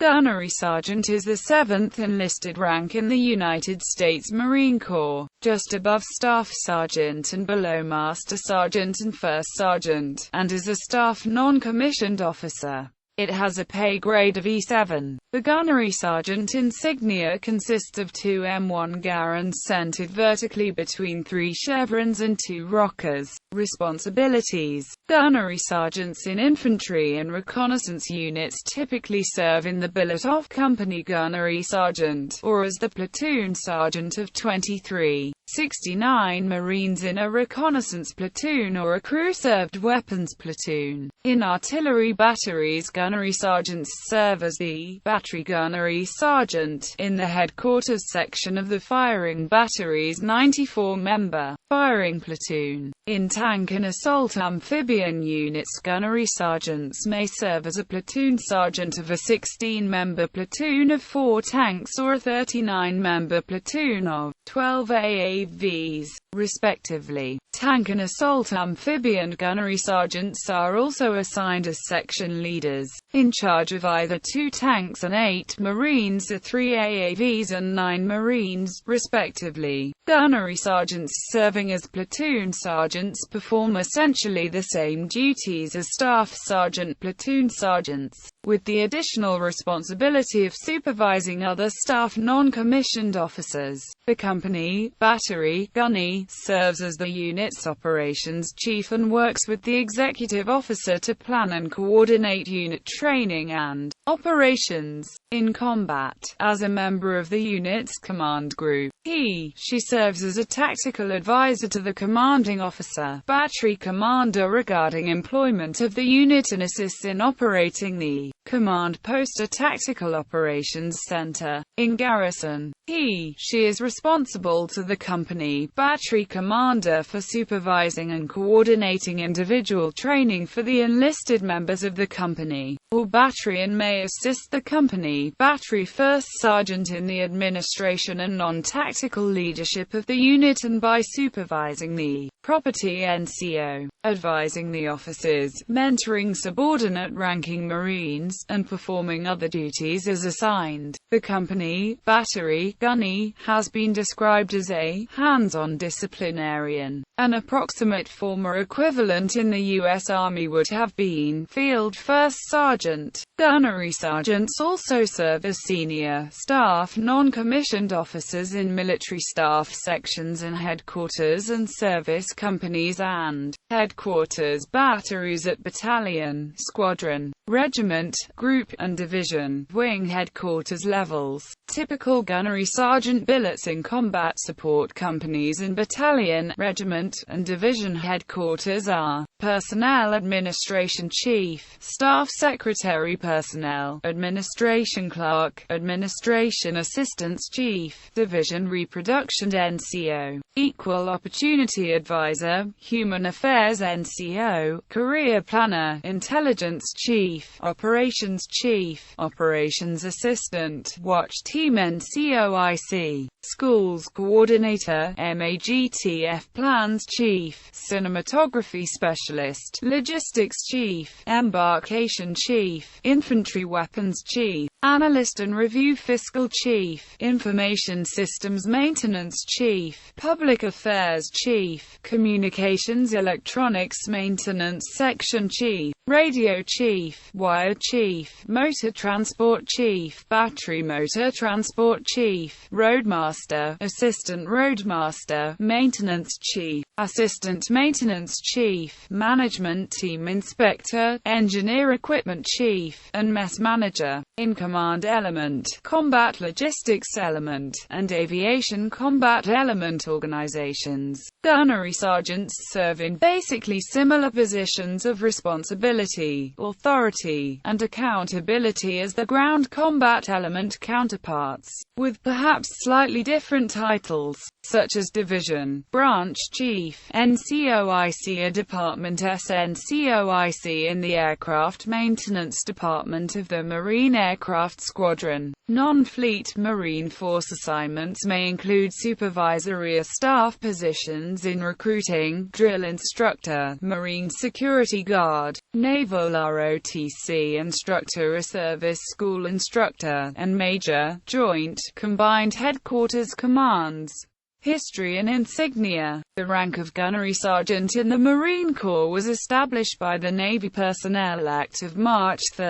Gunnery Sergeant is the 7th enlisted rank in the United States Marine Corps, just above Staff Sergeant and below Master Sergeant and First Sergeant, and is a staff non-commissioned officer. It has a pay grade of E7. The Gunnery Sergeant insignia consists of 2 M1 Garands centered vertically between 3 chevrons and 2 rockers. Responsibilities: Gunnery Sergeants in infantry and reconnaissance units typically serve in the billet-off company Gunnery Sergeant, or as the platoon sergeant of 2369 Marines in a reconnaissance platoon or a crew-served weapons platoon. In artillery batteries, Gunnery Sergeants serve as the Battery Gunnery Sergeant in the headquarters section of the firing battery's 94-member firing platoon. In tank and assault amphibian units, Gunnery Sergeants may serve as a platoon sergeant of a 16-member platoon of 4 tanks or a 39-member platoon of 12 AAVs, respectively. Tank and assault amphibian gunnery sergeants are also assigned as section leaders, in charge of either 2 tanks and 8 Marines or 3 AAVs and 9 Marines, respectively. Gunnery sergeants serving as platoon sergeants perform essentially the same duties as staff sergeant platoon sergeants, with the additional responsibility of supervising other staff non-commissioned officers. The company battery gunny serves as the unit's operations chief and works with the executive officer to plan and coordinate unit training and operations. In combat, as a member of the unit's command group, she serves as a tactical advisor to the commanding officer, battery commander, regarding employment of the unit and assists in operating the command post or tactical operations center. In garrison, she is responsible to the company battery commander for supervising and coordinating individual training for the enlisted members of the company or battery, and may assist the company battery first sergeant in the administration and non-tactical leadership of the unit and by supervising the property NCO, advising the officers, mentoring subordinate ranking Marines, and performing other duties as assigned. The company battery gunny has been described as a hands-on disciplinarian. An approximate former equivalent in the U.S. Army would have been Field First Sergeant. Gunnery sergeants also serve as senior staff non-commissioned officers in military staff sections and headquarters and service companies and headquarters batteries at battalion, squadron, regiment, group, and division, wing headquarters levels. Typical gunnery sergeant billets in combat support companies and battalion, regiment, and division headquarters are: Personnel Administration Chief, Staff Secretary, Personnel Administration Clerk, Administration Assistance Chief, Division Reproduction NCO, Equal Opportunity Advisor, Human Affairs NCO, Career Planner, Intelligence Chief, Operations Chief, Operations Assistant, Watch Team NCOIC, Schools Coordinator, MAGTF, Plans Chief, Cinematography Specialist, Logistics Chief, Embarkation Chief, Infantry Weapons Chief, Analyst and Review Fiscal Chief, Information Systems Maintenance Chief, Public Affairs Chief, Communications Electronics Maintenance Section Chief, Radio Chief, Wire Chief, Motor Transport Chief, Battery Motor Transport Chief, Roadmaster, Assistant Roadmaster, Maintenance Chief, Assistant Maintenance Chief, Management Team Inspector, Engineer Equipment Chief, and Mess Manager. In Command Element, Combat Logistics Element, and Aviation Combat Element organizations, gunnery sergeants serve in basically similar positions of responsibility, authority, and accountability as the ground combat element counterparts, with perhaps slightly different titles, such as Division, Branch Chief, NCOIC, a Department SNCOIC in the Aircraft Maintenance Department of the Marine aircraft squadron. Non-fleet Marine Force assignments may include supervisory or staff positions in recruiting, drill instructor, Marine security guard, naval ROTC instructor, a service school instructor, and major, joint, combined headquarters commands. History and insignia. The rank of gunnery sergeant in the Marine Corps was established by the Navy Personnel Act of March 3,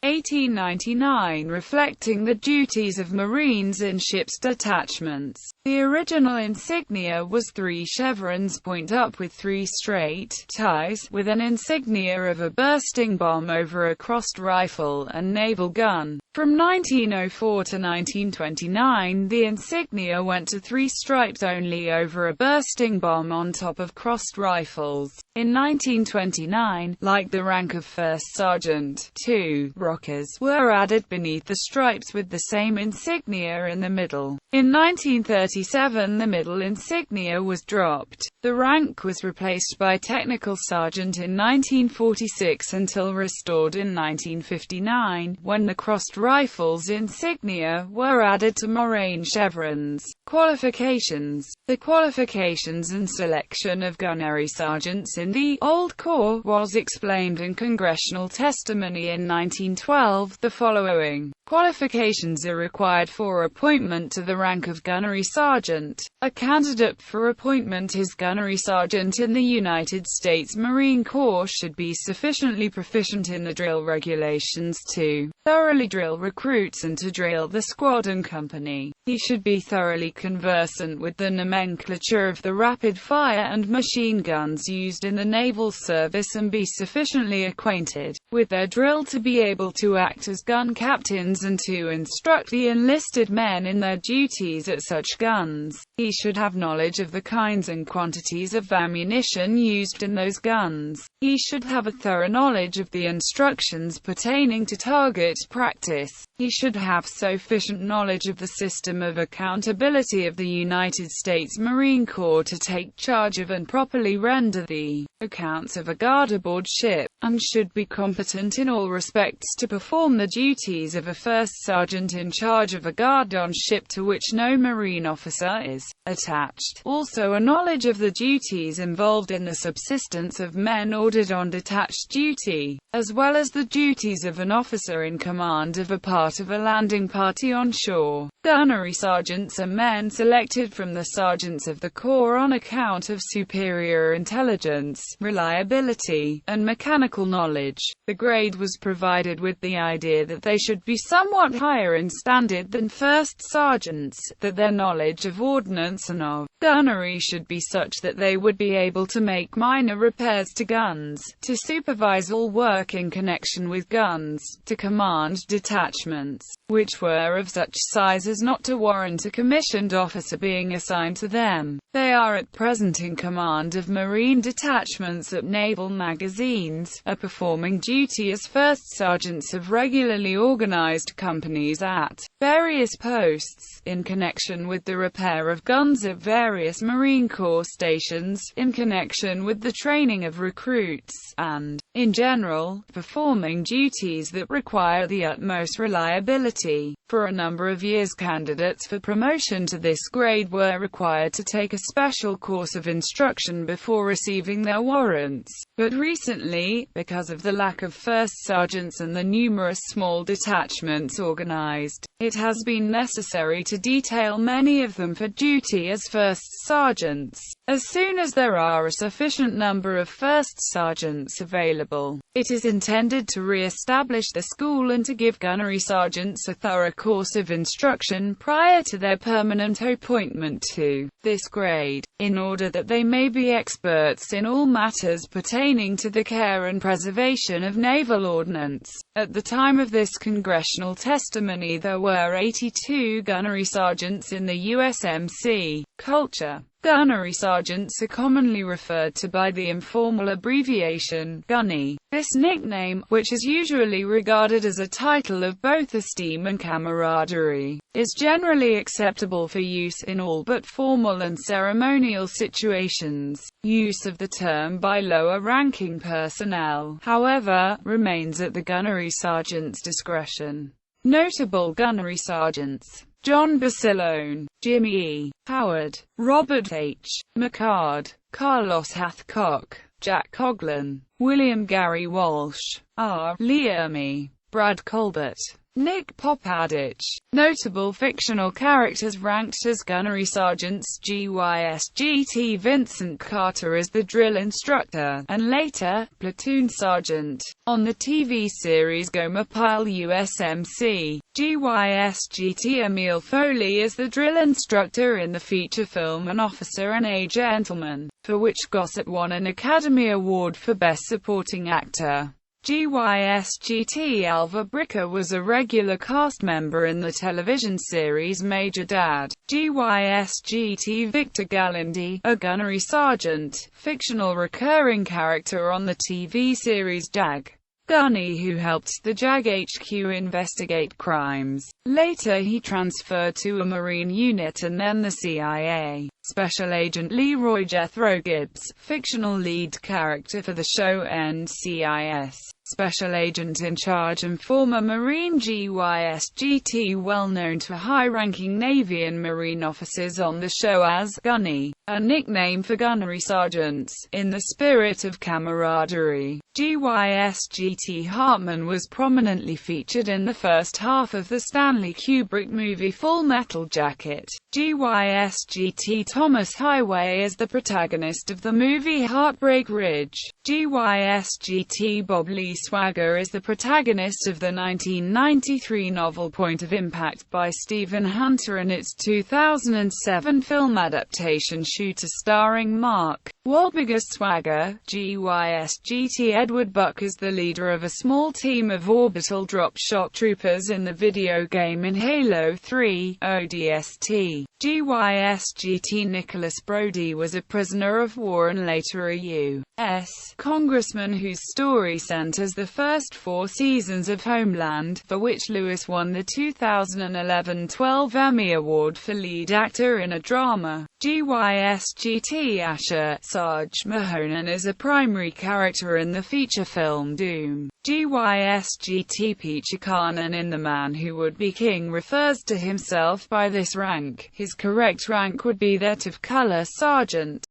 1899, reflecting the duties of Marines in ships' detachments. The original insignia was 3 chevrons point up with 3 straight ties, with an insignia of a bursting bomb over a crossed rifle and naval gun. From 1904 to 1929, the insignia went to 3 stripes only over a bursting bomb on top of crossed rifles. In 1929, like the rank of first sergeant, 2 rockers were added beneath the stripes with the same insignia in the middle. In 1937, the middle insignia was dropped. The rank was replaced by technical sergeant in 1946 until restored in 1959, when the crossed rifles insignia were added to moraine chevrons. Qualifications. The qualifications and selection of gunnery sergeants in the Old Corps was explained in congressional testimony in 1912. The following qualifications are required for appointment to the rank of gunnery sergeant. A candidate for appointment as gunnery sergeant in the United States Marine Corps should be sufficiently proficient in the drill regulations to thoroughly drill recruits and to drill the squad and company. He should be thoroughly conversant with the nomenclature of the rapid-fire and machine guns used in the naval service and be sufficiently acquainted with their drill to be able to act as gun captains and to instruct the enlisted men in their duties at such guns. He should have knowledge of the kinds and quantities of ammunition used in those guns. He should have a thorough knowledge of the instructions pertaining to target practice. He should have sufficient knowledge of the system of accountability of the United States Marine Corps to take charge of and properly render the accounts of a guard aboard ship, and should be competent in all respects to perform the duties of a first sergeant in charge of a guard on ship to which no Marine officer is attached. Also a knowledge of the duties involved in the subsistence of men ordered on detached duty, as well as the duties of an officer in command of a part of a landing party on shore. Gunnery sergeants are men selected from the sergeants of the Corps on account of superior intelligence, reliability, and mechanical knowledge. The grade was provided with the idea that they should be somewhat higher in standard than first sergeants, that their knowledge of ordnance and of gunnery should be such that they would be able to make minor repairs to guns, to supervise all work in connection with guns, to command detachments, which were of such size as not to warrant a commissioned officer being assigned to them. They are at present in command of Marine detachments at naval magazines, are performing duty as first sergeants of regularly organized companies at various posts, in connection with the repair of guns at various Marine Corps stations, in connection with the training of recruits, and, in general, performing duties that require the utmost reliability. For a number of years, candidates for promotion to this grade were required to take a special course of instruction before receiving their warrants. But recently, because of the lack of first sergeants and the numerous small detachments organized, it has been necessary to detail many of them for duty as first sergeants. As soon as there are a sufficient number of first sergeants available, it is intended to re-establish the school and to give gunnery sergeants a thorough course of instruction prior to their permanent appointment to this grade, in order that they may be experts in all matters pertaining to the care and preservation of naval ordnance. At the time of this congressional testimony, there were 82 gunnery sergeants in the USMC. Culture. Gunnery sergeants are commonly referred to by the informal abbreviation, gunny. This nickname, which is usually regarded as a title of both esteem and camaraderie, is generally acceptable for use in all but formal and ceremonial situations. Use of the term by lower-ranking personnel, however, remains at the gunnery sergeant's discretion. Notable gunnery sergeants: John Basilone, Jimmy E. Howard, Robert H. McCard, Carlos Hathcock, Jack Coghlan, William Gary Walsh, R. Liam, Brad Colbert, Nick Popadich. Notable fictional characters ranked as gunnery sergeants: GYSGT Vincent Carter as the drill instructor, and later, platoon sergeant, on the TV series Gomer Pyle USMC. GYSGT Emil Foley as the drill instructor in the feature film An Officer and a Gentleman, for which Gossett won an Academy Award for Best Supporting Actor. GYSGT Alva Bricker was a regular cast member in the television series Major Dad. GYSGT Victor Gallindy, a gunnery sergeant, fictional recurring character on the TV series Jag. Gunny, who helped the JAG HQ investigate crimes. Later he transferred to a Marine unit and then the CIA. Special Agent Leroy Jethro Gibbs, fictional lead character for the show NCIS. Special Agent in Charge and former Marine. GYSGT, well known to high-ranking Navy and Marine officers on the show as Gunny, a nickname for gunnery sergeants, in the spirit of camaraderie. GYSGT Hartman was prominently featured in the first half of the Stanley Kubrick movie Full Metal Jacket. GYSGT Thomas Highway is the protagonist of the movie Heartbreak Ridge. GYSGT Bob Lee Swagger is the protagonist of the 1993 novel Point of Impact by Stephen Hunter and its 2007 film adaptation Shooter starring Mark Wahlberg. Swagger. GYSGT Edward Buck is the leader of a small team of orbital drop shock troopers in the video game in Halo 3 ODST. GYSGT Nicholas Brody was a prisoner of war and later a U.S. congressman whose story centers the first 4 seasons of Homeland, for which Lewis won the 2011 12 Emmy Award for lead actor in a drama. GYSGT Asher Sarge Mahonen is a primary character in the feature film Doom. GYSGT Pichikanen in The Man Who Would Be King refers to himself by this rank. His correct rank would be that of Color Sergeant.